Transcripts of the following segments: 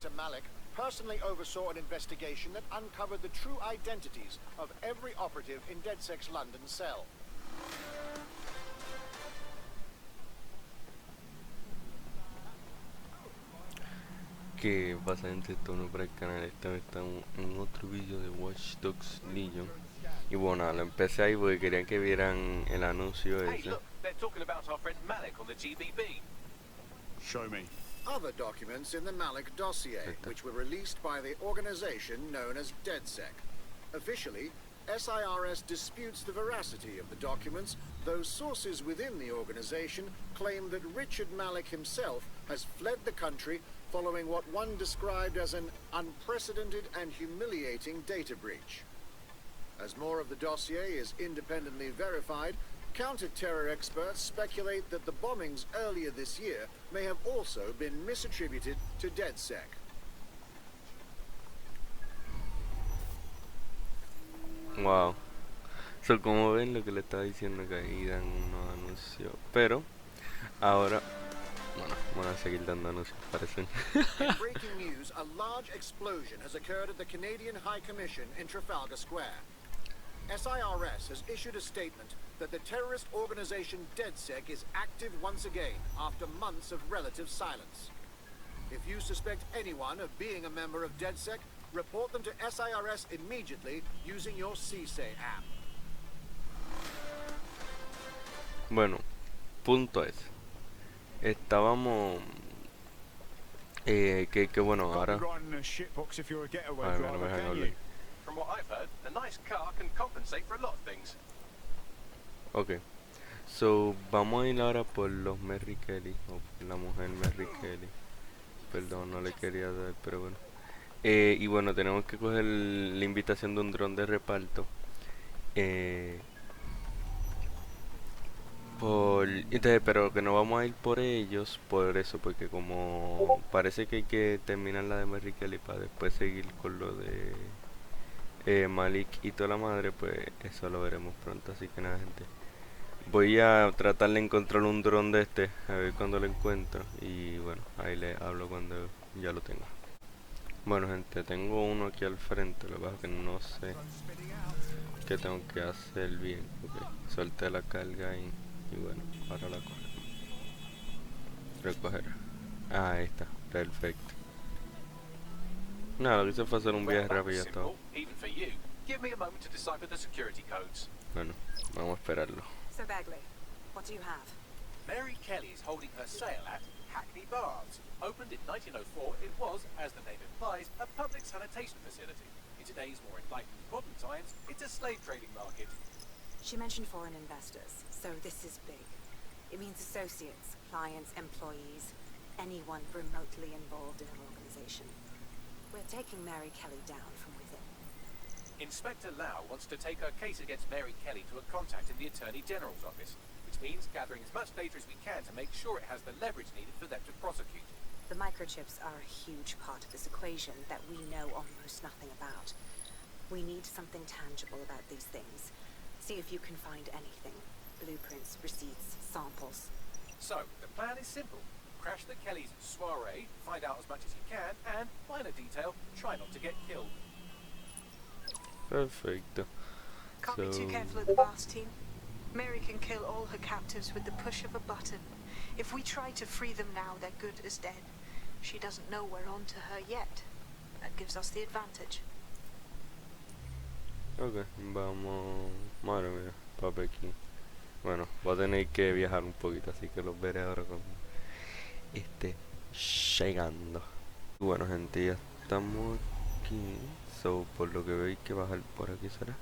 Inspector Malik personally oversaw an investigation that uncovered the true identities of every operative in DedSec's London cell. ¿Qué pasa, gente? Esto no es para el canal. Esta vez estamos en otro vídeo de Watch Dogs Legion. Y bueno, nada, lo empecé ahí porque quería que vieran el anuncio ese. Hey, look, they're talking about our friend Malik on the GBB. Show me. Other documents in the Malik dossier, which were released by the organization known as DedSec. Officially, SIRS disputes the veracity of the documents, though sources within the organization claim that Richard Malik himself has fled the country following what one described as an unprecedented and humiliating data breach. As more of the dossier is independently verified, counter-terror experts speculate that the bombings earlier this year may have also been misattributed to DedSec. Wow. So, como ven lo que le estaba diciendo, que ahí dan unos anuncios. Pero, ahora, bueno, van a seguir dando anuncios, parecen. In breaking news, a large explosion has occurred at the Canadian High Commission in Trafalgar Square. SIRS has issued a statement that the terrorist organization DedSec is active once again after months of relative silence. If you suspect anyone of being a member of DedSec, report them to SIRS immediately using your CSAY app. Bueno, punto es. Estábamos... que bueno, ahora... A ver, no me dejan hablar. From what I've heard, a nice car can compensate for a lot of things. Ok, so vamos a ir ahora por los Mary Kelly, o por la mujer Mary Kelly. Perdón, no le quería dar, pero bueno. Y bueno, tenemos que coger la invitación de un dron de reparto. Entonces, pero que no vamos a ir por ellos, por eso, porque como parece que hay que terminar la de Mary Kelly para después seguir con lo de Malik y toda la madre, pues eso lo veremos pronto. Así que nada, gente, voy a tratar de encontrar un dron de este, a ver cuando lo encuentro. Y bueno, ahí le hablo cuando ya lo tenga. Bueno, gente, tengo uno aquí al frente, lo que pasa es que no sé qué tengo que hacer bien. Okay. Solté la carga y bueno, ahora la cojo. Recoger. Ah, ahí está, perfecto. Nada, lo que hice fue hacer un viaje rápido y ya todo. Bueno, vamos a esperarlo. So Bagley, what do you have? Mary Kelly is holding her sale at Hackney Bars. Opened in 1904, it was, as the name implies, a public sanitation facility. In today's more enlightened modern times, it's a slave trading market. She mentioned foreign investors, so this is big. It means associates, clients, employees, anyone remotely involved in her organization. We're taking Mary Kelly down from within. Inspector Lau wants to take her case against Mary Kelly to a contact in the Attorney General's office, which means gathering as much data as we can to make sure it has the leverage needed for them to prosecute. The microchips are a huge part of this equation that we know almost nothing about. We need something tangible about these things. See if you can find anything. Blueprints, receipts, samples. So, the plan is simple. Crash the Kellys' soiree, find out as much as you can, and, minor detail, try not to get killed. Perfecto. Can't be too careful of the boss team. Mary can kill all her captives with the push of a button. If we try to free them now, they're good as dead. She doesn't know we're on to her yet. That gives us the advantage. Ok, vamos... Madre mía, papi aquí. Bueno, voy a tener que viajar un poquito, así que los veré ahora cuando esté llegando. Bueno, gente, ya estamos aquí. So, por lo que veo hay que bajar por aquí, ¿será?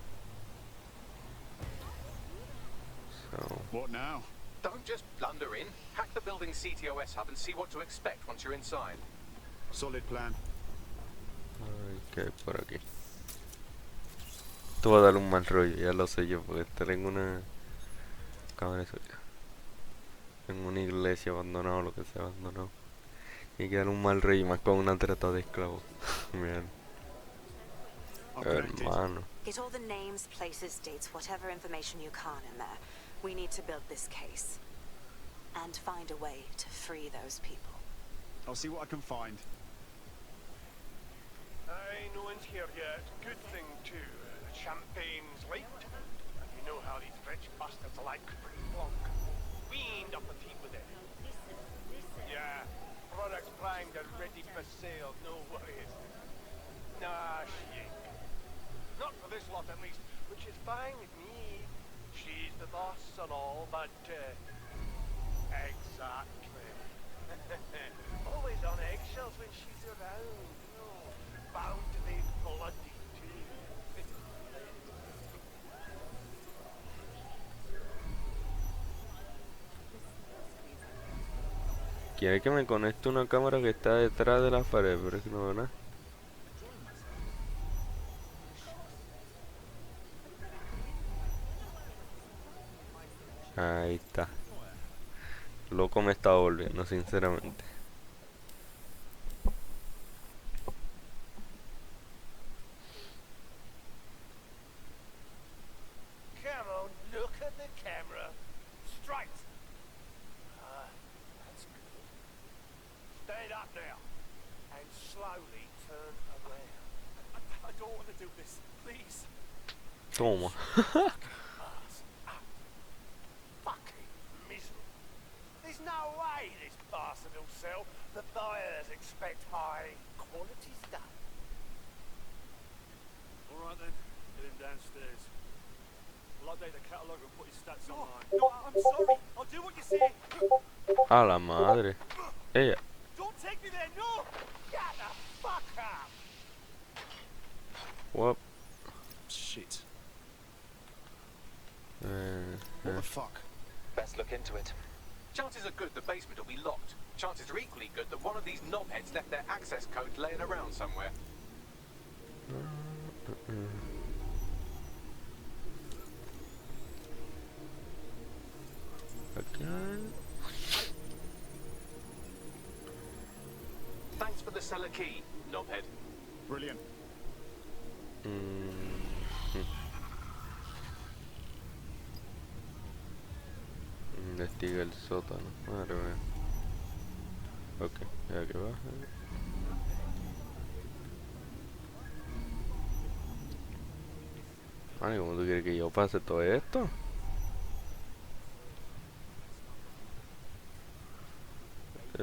So. What now? Don't just blunder in. Hack the building's CTOS hub and see what to expect once you're inside. Solid plan. Ay, ¿qué hay por aquí? Esto va a dar un mal rollo, ya lo sé yo, porque estar en una... Cámara eso ya. En una iglesia abandonada o lo que sea abandonado. Y que dar un mal rollo, más con una trata de esclavos. Miren. Hermano. Get all the names, places, dates, whatever information you can in there. We need to build this case. And find a way to free those people. I'll see what I can find. hear ya, it's a good thing too. Champagne's light, and you know how these rich bastards like plonk. We ain't up a tea with it. Yeah, products primed and ready for sale, no worries. Nah, she ain't. Not for this lot at least, which is fine with me. She's the boss and all, but exactly. Always on eggshells when she's around. Oh, bound to be bloody too. Quiere que me conecte una cámara que está detrás de la pared, pero es que no, ¿verdad? Ahí está. Loco me estaba volviendo, sinceramente. Come on, look at the camera. Straight. That's good. Stand up now. And slowly turn around. I don't want to do this. Please. Toma. Fucking miserable. There's no way this bastard will sell. The buyers expect high quality stuff. Alright then, get him downstairs. I'll update the catalogue and put his stats online. No, I'm sorry. I'll do what you say. A la madre. Ella. Don't take me there, no! Get the fuck up! What? Shit. Eh, What the fuck? Best look into it. Chances are good the basement will be locked. Chances are equally good that one of these knobheads left their access code laying around somewhere. Acá. Thanks for the cellar key, knobhead. Brilliant. Investiga el sótano. Madre mía. Ok, ya que baja. Ay, ¿cómo tú quieres que yo pase todo esto? A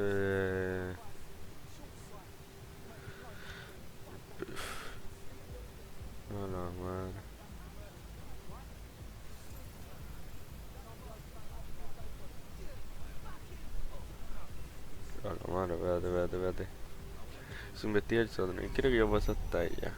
la madre. A la madre, espérate. Se investiga el sótano y quiero que yo pase hasta allá.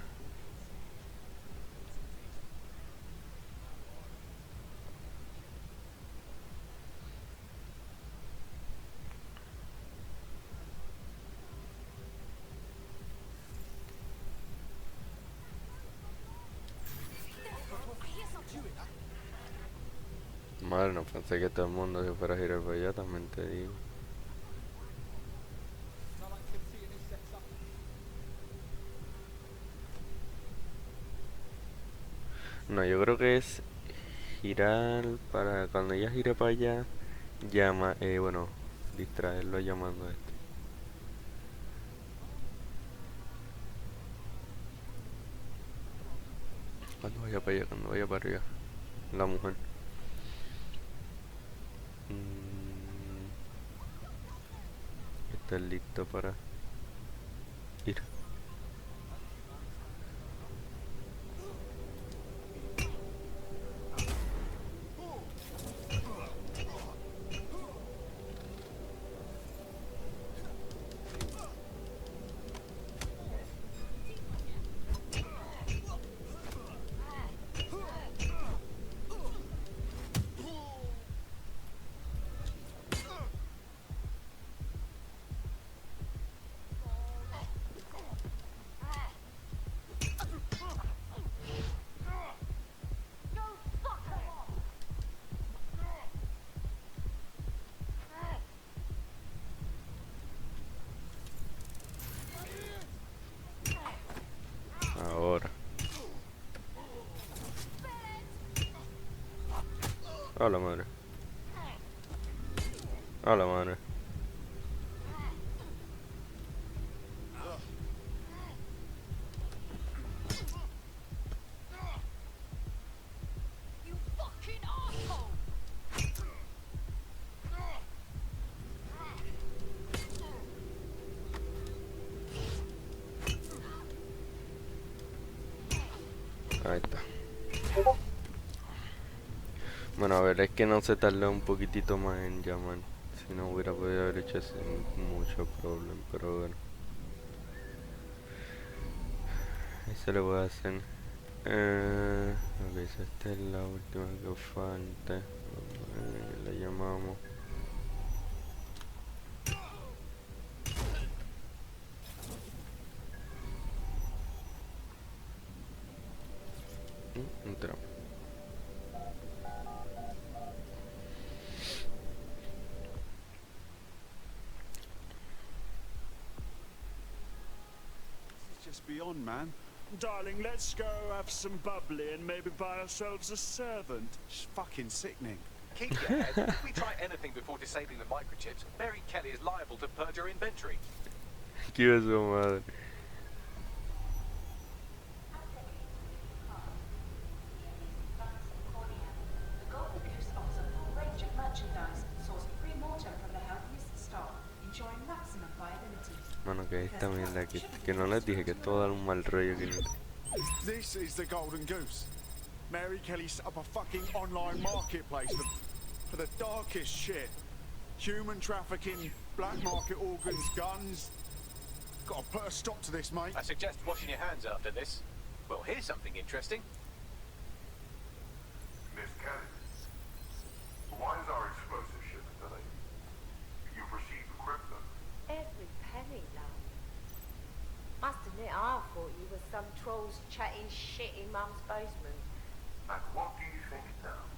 Madre, no pensé que todo el mundo se fuera a girar para allá, también te digo. No, yo creo que es girar para cuando ella gire para allá, llama, bueno, distraerlo llamando a este. Cuando vaya para allá, cuando vaya para arriba, la mujer. Está listo para ir. Ahora. A la madre. A la madre. Ahí está. Bueno, a ver, es que no se tardó un poquitito más en llamar. Si no hubiera podido haber hecho sin mucho problema, pero bueno. Eso le voy a hacer. Ok, esta es la última que falta. La llamamos. Entramos. Just beyond, man. Darling, let's go have some bubbly and maybe buy ourselves a servant. It's fucking sickening. Keep your head. If we try anything before disabling the microchips, Mary Kelly is liable to purge her inventory. ¿Qué es su madre? The Golden Goose offers a full range of merchandise sourced pre-mortem from the healthiest stock, ensuring maximum viability. Mano, que esta mierda aquí. Que no les dije que esto va a dar un mal rollo que This is the Golden Goose. Mary Kelly set up a fucking online marketplace for the darkest shit. Human trafficking, black market organs, guns. Gotta put a stop to this, mate. I suggest washing your hands after this. Well, here's something interesting. Miss Kelly, why is our explosive shipment delayed? You've received the crypto. Every penny, love. Must admit, I thought you were some trolls chatting shit in Mum's basement. And what do you think now?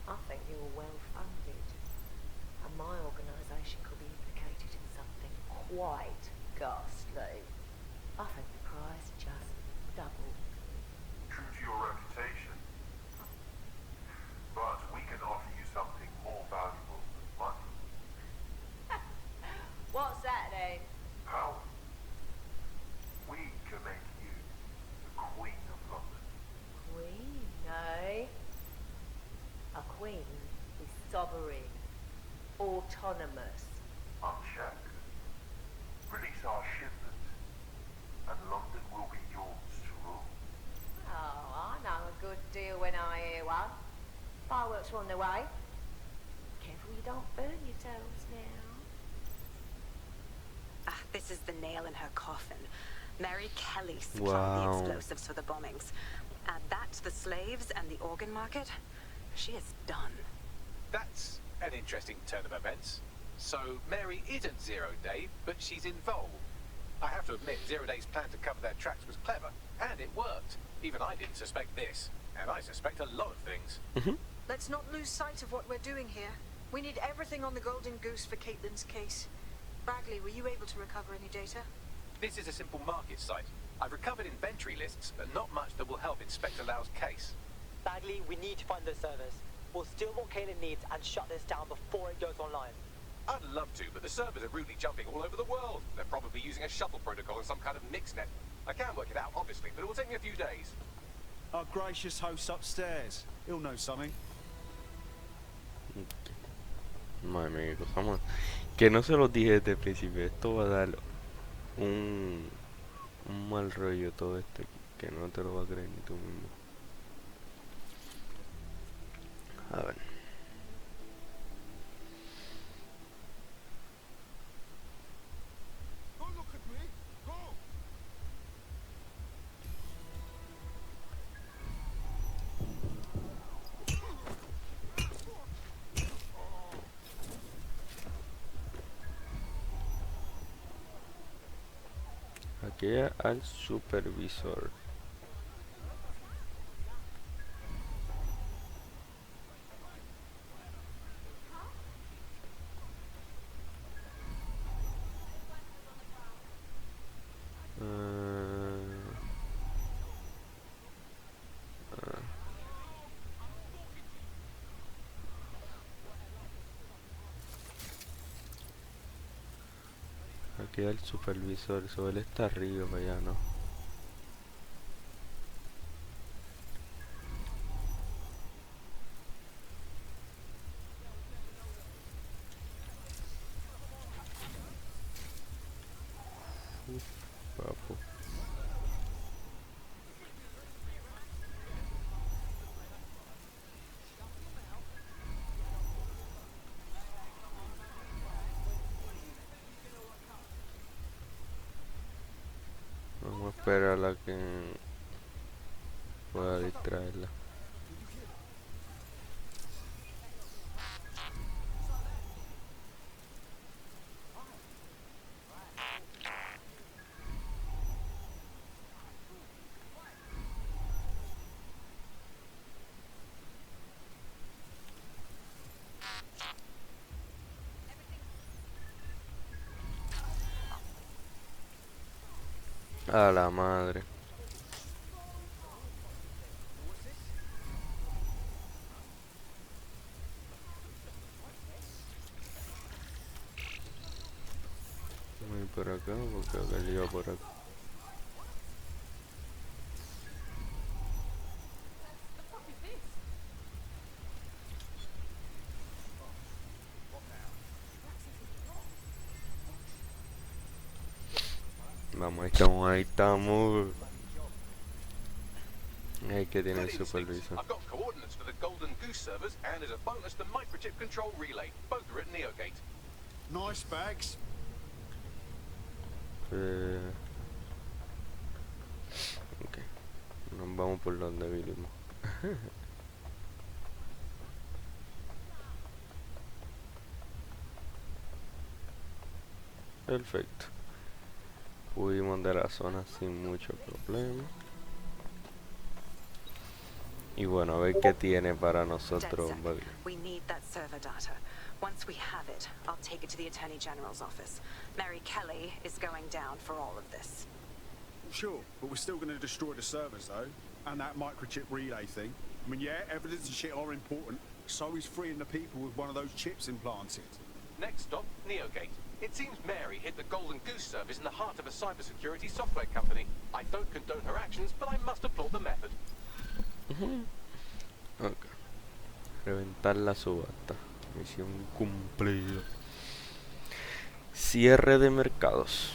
I think you were well funded. And my organisation could be implicated in something quite ghastly. I think the price just doubled. True to your reputation. But we can offer you something more valuable than money. What's that then? Power. We can make you the Queen of London. Queen, eh? A queen is sovereign, autonomous. Unchecked. Release our shipment, and London will be yours to rule. Oh, I know a good deal when I hear one. Fireworks are on the way. Careful you don't burn yourselves now. Ah, this is the nail in her coffin. Mary Kelly supplied the explosives for the bombings. Add that to the slaves and the organ market. She is done. That's an interesting turn of events. So, Mary isn't Zero Day, but she's involved. I have to admit, Zero Day's plan to cover their tracks was clever, and it worked. Even I didn't suspect this, and I suspect a lot of things. Let's not lose sight of what we're doing here. We need everything on the Golden Goose for Caitlin's case. Bagley, were you able to recover any data? This is a simple market site. I've recovered inventory lists, but not much that will help Inspector Lau's case. Bagley, we need to find those servers. We'll steal what Caitlin needs and shut this down before it goes online. I'd love to, but the servers are rudely jumping all over the world. They're probably using a shuttle protocol and some kind of mixnet. I can work it out, obviously, but it will take me a few days. Our gracious host upstairs. He'll know something. Madre mía, qué cosa más. Que no se los dije desde el principio. Esto va a dar un mal rollo todo esto aquí. Que no te lo vas a creer ni tú mismo. A ver. Don't look at me. Go. Aquí al supervisor. Aquí el supervisor, eso él está arriba para allá, ¿no? Papu. Vamos a esperar a la que pueda distraerla. A la madre. Voy por acá porque acá él iba por acá. Vamos, ahí estamos, ahí estamos. Ahí que tiene el supervisor. I've got coordinates for the Golden Goose servers, and as a bonus, the microchip control relay. Both are at Neogate. Nice bags. Ok, nos vamos por donde vinimos. Perfecto. Pudimos de la zona sin mucho problema. Y bueno, a ver qué tiene para nosotros. We need that server data. Once we have it, I'll take it to the Attorney General's office. Mary Kelly is going down for all of this. Sure, but we're still going to destroy the servers, though. And that microchip relay thing. I mean, yeah, evidence and shit are important. So is freeing the people with one of those chips implanted. Next stop, Neogate. It seems Mary hid the Golden Goose service in the heart of a cybersecurity software company. I don't condone her actions, but I must applaud the method. Ok. Reventar la subasta. Misión cumplida. Cierre de mercados.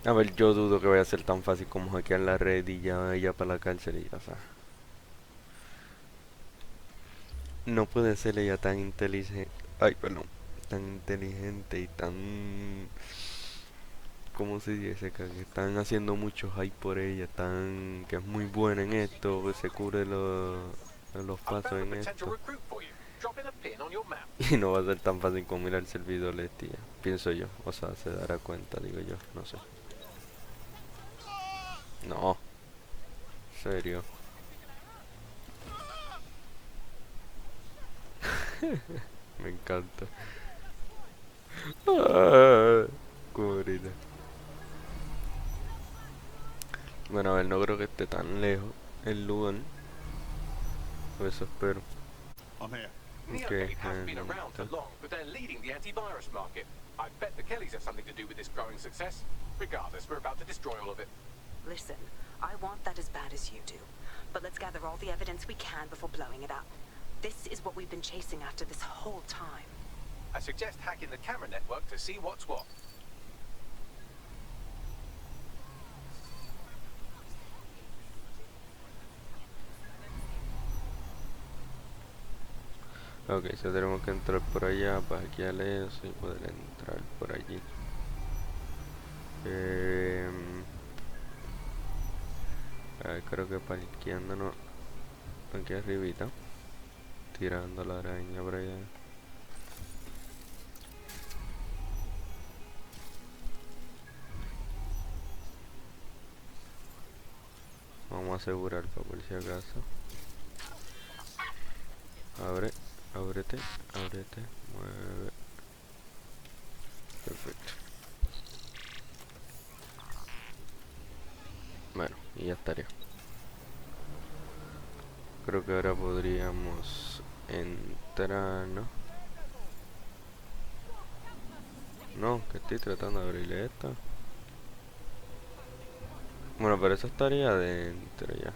A ver, yo dudo que vaya a ser tan fácil como hackear la red y ya para la cárcel y ya, o sea. No puede ser ella tan inteligente. Ay, perdón. Tan inteligente y tan... ¿Cómo se dice? Que están haciendo mucho hype por ella. Tan... que es muy buena en esto. Que se cubre los pasos en esto. Y no va a ser tan fácil como mirar el servidor de tía. Pienso yo. O sea, se dará cuenta, digo yo. No sé. No. Serio. Me encanta. Cubrida. Bueno, a ver, no creo que esté tan lejos el lugar. Eso espero. Neogate hasn't been around for long, but they're leading the antivirus market. I bet the Kellys have something to do with this growing success. Regardless, we're about to destroy all of it. Listen, I want that as bad as you do. But let's gather all the evidence we can before blowing it up. This is what we've been chasing after this whole time. I suggest hacking the camera network to see what's what. Ok, so tenemos que entrar por allá para hackear eso y poder entrar por allí. A ver, creo que parqueándonos aquí arribita, tirando la araña por allá. Vamos a asegurar por si acaso. Abre, ábrete, ábrete, mueve. Perfecto. Bueno, y ya estaría. Creo que ahora podríamos entrar, ¿no? No, que estoy tratando de abrirle esta. Bueno, pero eso estaría adentro ya.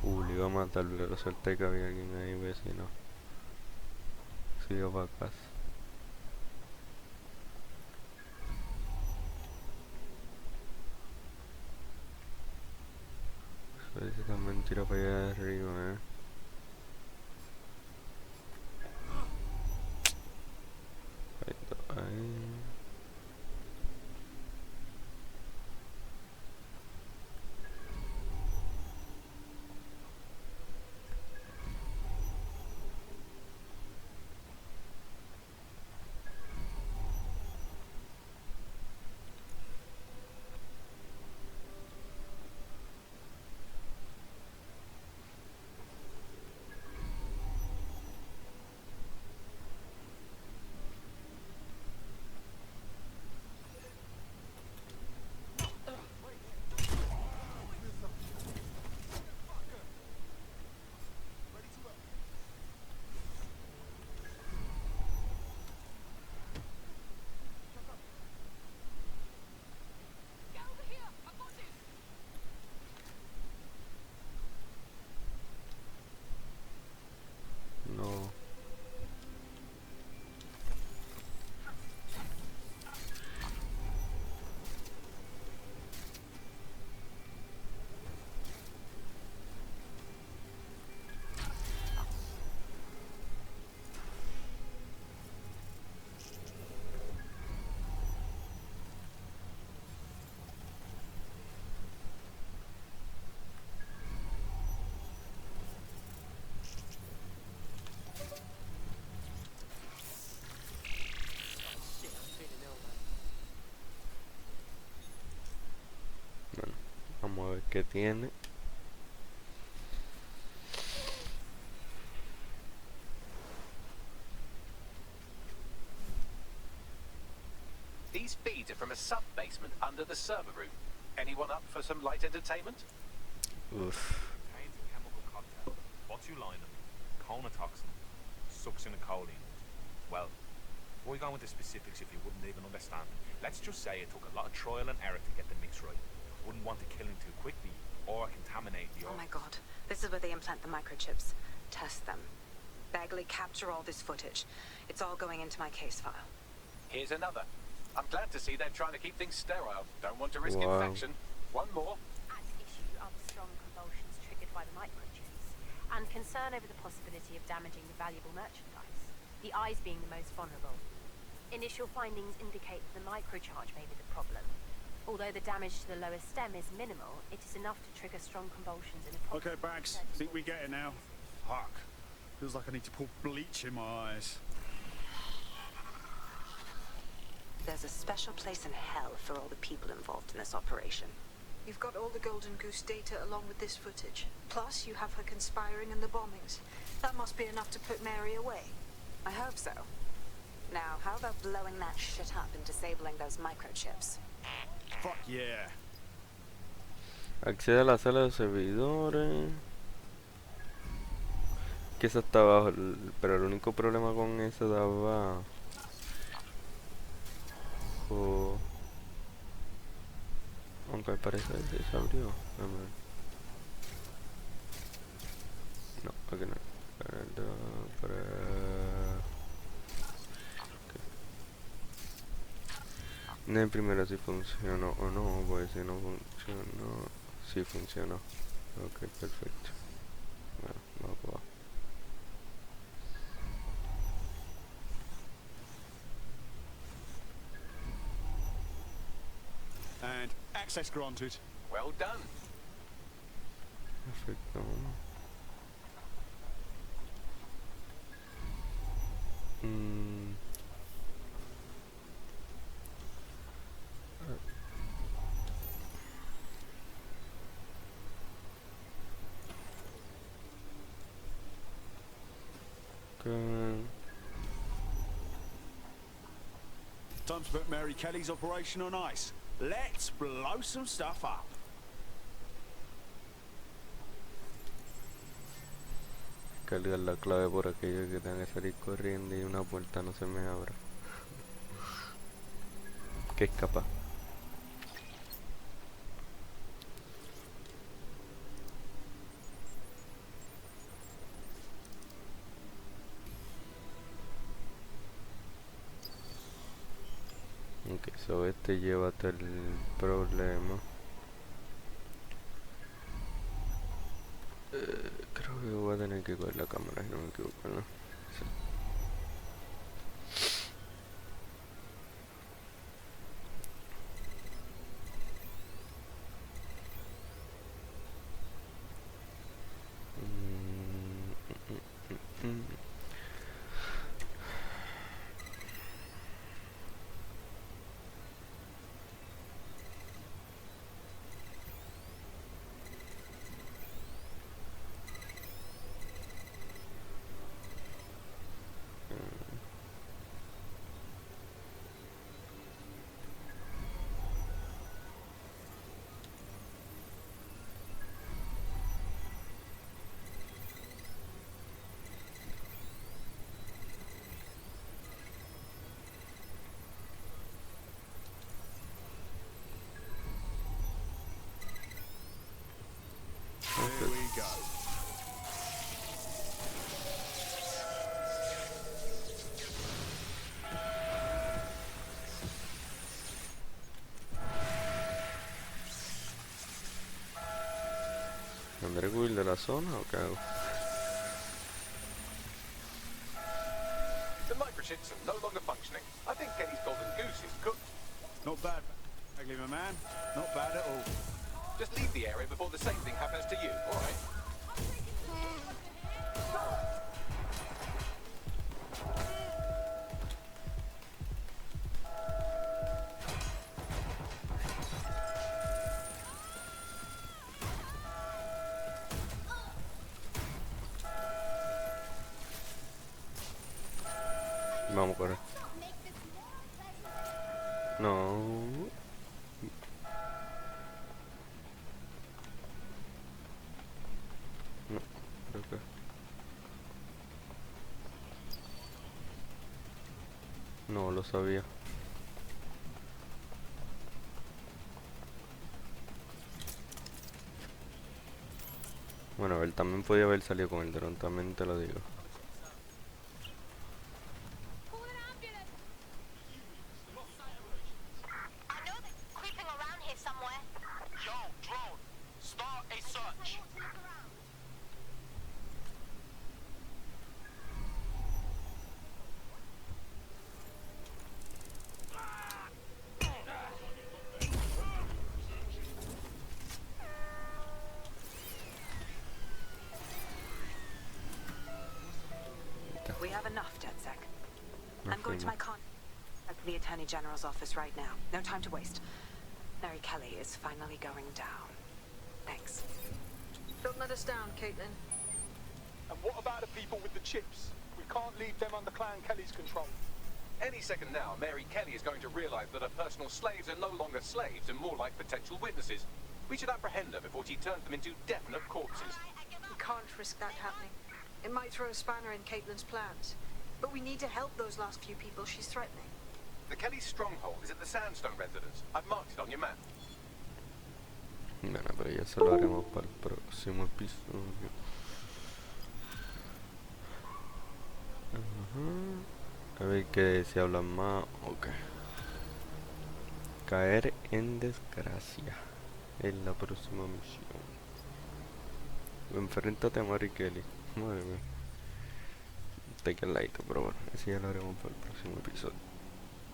Le iba a matar, pero lo solté que había alguien ahí, vecino. Sigo para casa. Ese también tira para allá arriba, Ahí. No. Bueno, vamos a ver qué tiene. These feeds are from a sub-basement under the server room. Anyone up for some light entertainment? Oof. Contains a chemical cocktail. Botulinum, conotoxin, succinylcholine. Well, before we go into specifics, if you wouldn't even understand, let's just say it took a lot of trial and error to get the mix right. Wouldn't want to kill him too quickly or contaminate the Oh my god. This is where they implant the microchips. Test them. Bagley, capture all this footage. It's all going into my case file. Here's another. I'm glad to see they're trying to keep things sterile. Don't want to risk Wow. infection. One more. At issue are the strong convulsions triggered by the microchips, and concern over the possibility of damaging the valuable merchandise, the eyes being the most vulnerable. Initial findings indicate that the microcharge may be the problem. Although the damage to the lower stem is minimal, it is enough to trigger strong convulsions in Okay, Bags. Think we get it now? Fuck. Feels like I need to pour bleach in my eyes. There's a special place in hell for all the people involved in this operation. You've got all the Golden Goose data along with this footage. Plus, you have her conspiring in the bombings. That must be enough to put Mary away. I hope so. Now, how about blowing that shit up and disabling those microchips? Fuck yeah. Accede a la sala de servidores. Que esa está abajo, pero el único problema con esa de abajo. Aunque al parecer se abrió. No, aquí no. No, el primero si funcionó o no, pues si no funcionó, si funcionó. Ok, perfecto. Bueno, vamos abajo. And access granted. Well done. Perfecto. Time to put Mary Kelly's operation on ice. Let's blow some stuff up. Cargar la clave por aquello que tenga que salir corriendo y una puerta no se me abra. Que escapa. So este llévate el problema. Creo que voy a tener que coger la cámara si no me equivoco, ¿no? Sí. Here we go. ¿Tendré que huir de la zona o qué hago? The microchips are no longer functioning. I think Kenny's golden goose is cooked. Not bad, Bagley, my man. Not bad at all. Just leave the area before the same thing happens to you, alright? Vamos a correr. No. No, creo que. No lo sabía. Bueno, él también podía haber salido con el dron, también te lo digo. We have enough, DedSec. I'm going to my the Attorney General's office right now. No time to waste. Mary Kelly is finally going down. Thanks. Don't let us down, Caitlin. And what about the people with the chips? We can't leave them under Clan Kelly's control. Any second now, Mary Kelly is going to realize that her personal slaves are no longer slaves and more like potential witnesses. We should apprehend her before she turns them into definite corpses. We can't risk that happening. It might throw a spanner in Caitlin's plans. But we need to help those last few people she's threatening. The Kelly stronghold is at the Sandstone residence. I've marked it on your map. Bueno, pero ya se lo haremos para el próximo episodio. A ver que si hablan más. Ok. Caer en desgracia. En la próxima misión. Enfréntate a Mary Kelly. Madre mía. Te queda ladito, pero bueno, ese ya lo haremos para el próximo episodio.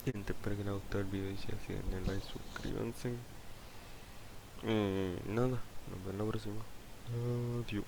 Gente, espero que les haya gustado el video y si así denle like, suscríbanse. Nada, nos vemos la próxima. Adiós.